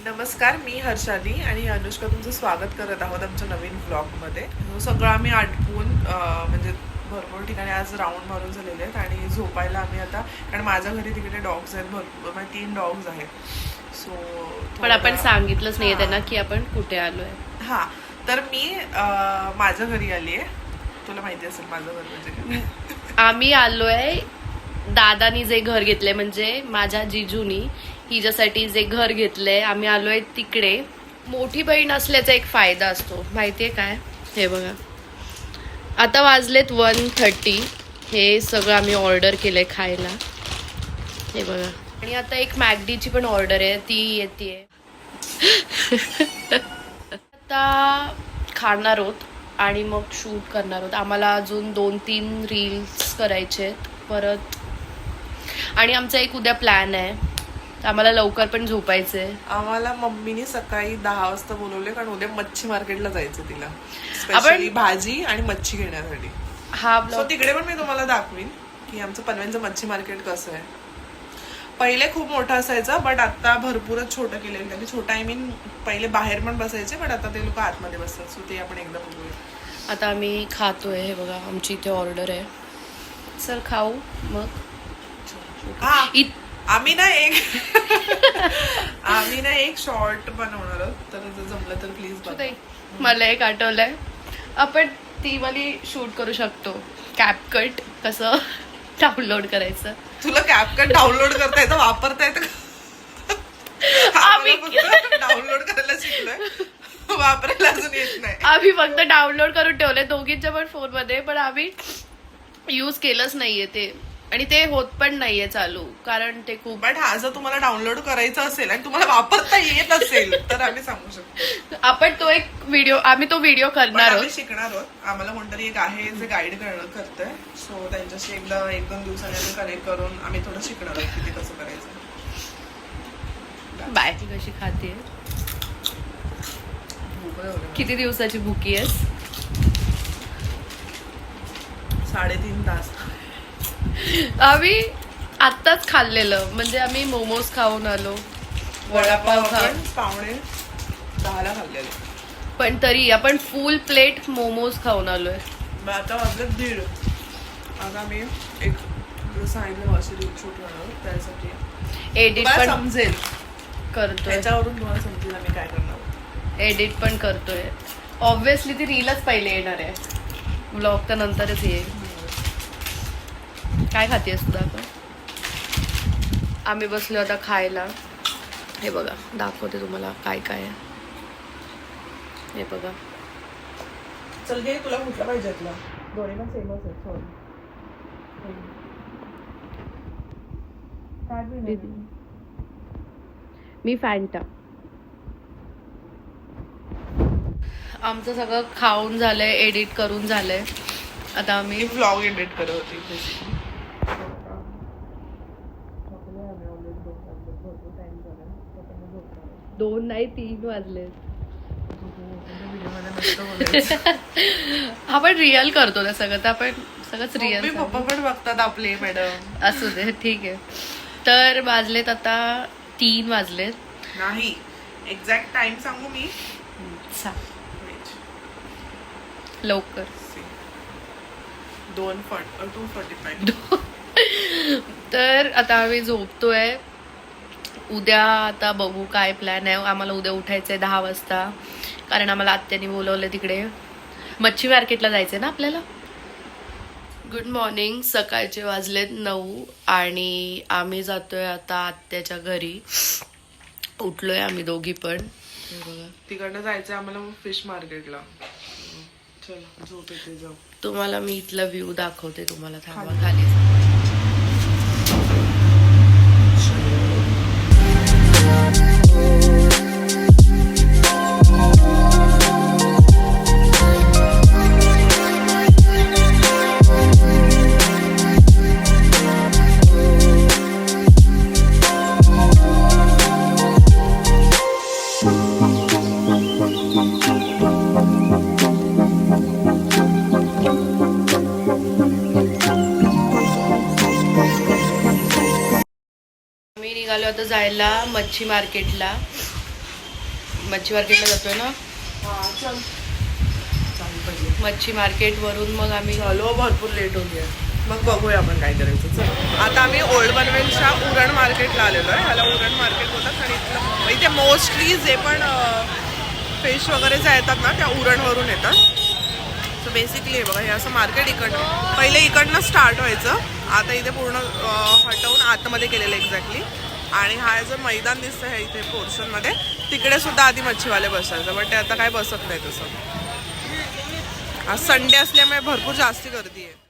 नमस्कार, मी हर्षाली आणि अनुष्का तुमचं स्वागत करत आहोत आमच्या नवीन व्लॉगमध्ये. सगळं आम्ही आटपून म्हणजे भरपूर ठिकाणी आज राऊंड मारून झालेले आहेत आणि झोपायला आम्ही आता, कारण माझ्या घरी तिकडे डॉग्स आहेत भरपूर, म्हणजे 3 डॉग्स आहेत. सो पण आपण सांगितलंच नाहीये त्यांना की आपण कुठे आलोय. हां, तर मी माझ्या घरी आली आहे. तुला माहिती असेल माझं घर म्हणजे आम्ही आलोय दादानी जे घर घेतलंय, म्हणजे माझ्या जिजूनी हिच्यासाठी जे घर घेतलंय, आम्ही आलोय तिकडे. मोठी बहीण असल्याचा एक फायदा असतो, माहितीये काय? हे बघा, आता वाजलेत 1:30. हे सगळं आम्ही ऑर्डर केलंय खायला. हे बघा, आणि आता एक मॅकडीची पण ऑर्डर आहे, ती येते. आता खाणार आहोत आणि मग शूट करणार आहोत. आम्हाला अजून 2-3 रील्स करायचे आहेत परत, आणि आमचा एक उद्या प्लॅन आहे. आम्हाला लवकर पण झोपायचंय. आम्हाला मम्मीने सकाळी 10 वाजता बोलवले, कारण उद्या मच्छी मार्केटला जायचं तिला, स्पेशली भाजी आणि मच्छी घेण्यासाठी. हा सो तिकडे पण मी तुम्हाला दाखवीन की आमचं पनवेलचं मच्छी मार्केट कसं आहे. पहिले खूप मोठं असायचं, बट आता भरपूरच छोटं केलेलं. त्यांनी छोटं, आय मीन पहिले बाहेर पण बसायचे, बट आता ते लोक आतमध्ये बसतात. सो ते आपण एकदा बघूया. आता आम्ही खातोय. हे बघा, आमची इथे ऑर्डर आहे. चल खाऊ मग. हा, आम्ही ना एक शॉर्ट बनवणार आहोत, तर जर जमलं तर प्लीज बघा. मला एक आठवलंय, आपण ती वाली शूट करू शकतो. कॅपकट कसं डाउनलोड करायचं. तुला कॅपकट डाउनलोड करता येतं, वापरता येतं? आम्ही डाउनलोड करायला शिकलोय, वापरायला अजून येत नाही. आम्ही फक्त डाउनलोड करून ठेवलंय दोघींच्या पण फोन मध्ये, पण आम्ही यूज केलंच नाहीये ते, आणि ते होत पण नाहीये चालू, कारण ते खूप. बट हा, जर तुम्हाला डाउनलोड करायचं असेल आणि तुम्हाला वापरता येत असेल तर आम्ही सांगू शकतो. आपण तो एक व्हिडिओ, आम्ही तो व्हिडिओ करणार आहोत. शिकणार आहोत. आम्हाला कोणतरी एक आहे जे गाईड करतंय. सो त्यांच्याशी एकदा 1-2 दिवसांनी आम्ही कनेक्ट करून आम्ही थोडं शिकणार आहोत की ते कसं करायचं. बाय. कशी खाते, किती दिवसाची भुकी आहेस? 3.5 तास. आम्ही आत्ताच खाल्लेलं, म्हणजे आम्ही मोमोज खाऊन आलो, वडापाव खाऊन 9:45 खाल्लेलं, पण तरी आपण फुल प्लेट मोमोज खाऊन आलोय. मग आता वाजलं 1:30. आता मी एक सांगितलं अशी रील शूट करणार, त्यासाठी एडिट पण समजेल करतोय. त्याच्यावरून तुम्हाला समजेल आम्ही काय करणार. एडिट पण करतोय. ऑब्विसली ती रीलच पहिले येणार आहे, व्लॉग तर नंतरच येईल. काय खातेस तू दाखव? आम्ही बसलो आता खायला. हे बघा, दाखवते तुम्हाला काय काय आहे. हे बघा, चल घे, तुला कुठला पाहिजे? तुला दोन्ही पण सेमच आहेत. सॉरी, मी फॅन्टा. आमचं सगळं खाऊन झालंय, एडिट करून झालंय. आता आम्ही व्लॉग एडिट करत होती. 2 नाही 3 वाजले. आपण रिअल करतो ना सगळं, तर आपण सगळंच रिअल. पप्पा पण बघतात आपले, मॅडम. असू दे, ठीक आहे. तर वाजलेत आता 3 वाजलेत. नाही, एक्झॅक्ट टाइम सांगू मी? लवकर 2:45. तर आता आम्ही झोपतोय. उद्या आता बघू काय प्लॅन आहे. आम्हाला उद्या उठायचंय 10 वाजता, कारण आम्हाला आत्याने बोलवलं तिकडे मच्छी मार्केटला जायचंय ना आपल्याला. Good morning. सकाळचे वाजलेत 9 आणि आम्ही जातोय आता आत्याच्या घरी. उठलोय आम्ही दोघी पण. बघा, तिकडनं जायचंय आम्हाला फिश मार्केटला. चल झोप येते, जाऊ. तुम्हाला मी इथला व्ह्यू दाखवते. तुम्हाला थांबा खाली. निघालो आता जायला मच्छी मार्केटला. मच्छी मार्केटला जातोय ना. चल पहिले मच्छी मार्केटवरून मग आम्ही चलो, भरपूर लेट होते, मग बघूया आपण काय करायचं. चल आता आम्ही ओल्ड पनवेलच्या उरण मार्केटला आलेलो आहे. ह्याला उरण मार्केट होतं आणि इथे मोस्टली जे पण फिश वगैरे जे येतात ना त्या उरणवरून येतात. सो बेसिकली हे बघा, हे असं मार्केट इकडनं पहिले इकडनं स्टार्ट व्हायचं, आता इथे पूर्ण हटवून आतमध्ये केलेलं एक्झॅक्टली. आणि हा जो मैदान दिसतं आहे इथे पोर्शनमध्ये, तिकडे सुद्धा आधी मच्छीवाले बसायचं, बट ते आता काय बसत नाही तसं. आज संडे असल्यामुळे भरपूर जास्ती गर्दी आहे.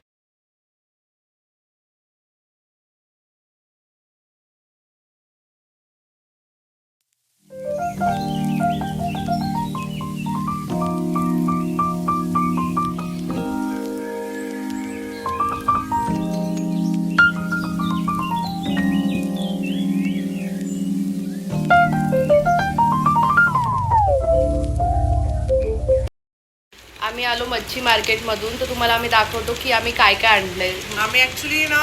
आम्ही आलो मच्छी मार्केटमधून, तर तुम्हाला आम्ही दाखवतो की आम्ही काय काय आणलंय. आम्ही ॲक्च्युली ना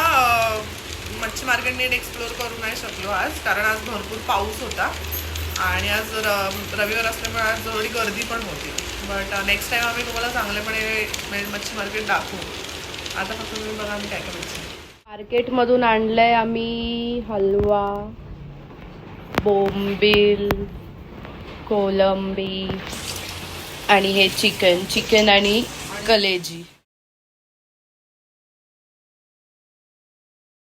मच्छी मार्केट नीट एक्सप्लोअर करू नाही शकलो आज, कारण आज भरपूर पाऊस होता आणि आज रविवार असल्यामुळे आज थोडी गर्दी पण होती. बट नेक्स्ट टाईम आम्ही तुम्हाला चांगलेपणे मच्छी मार्केट दाखवू. आता फक्त तुम्ही बघा आम्ही काय करायचं. मार्केटमधून आणलंय आम्ही हलवा, बोंबील, कोलंबी आणि हे चिकन आणि कलेजी.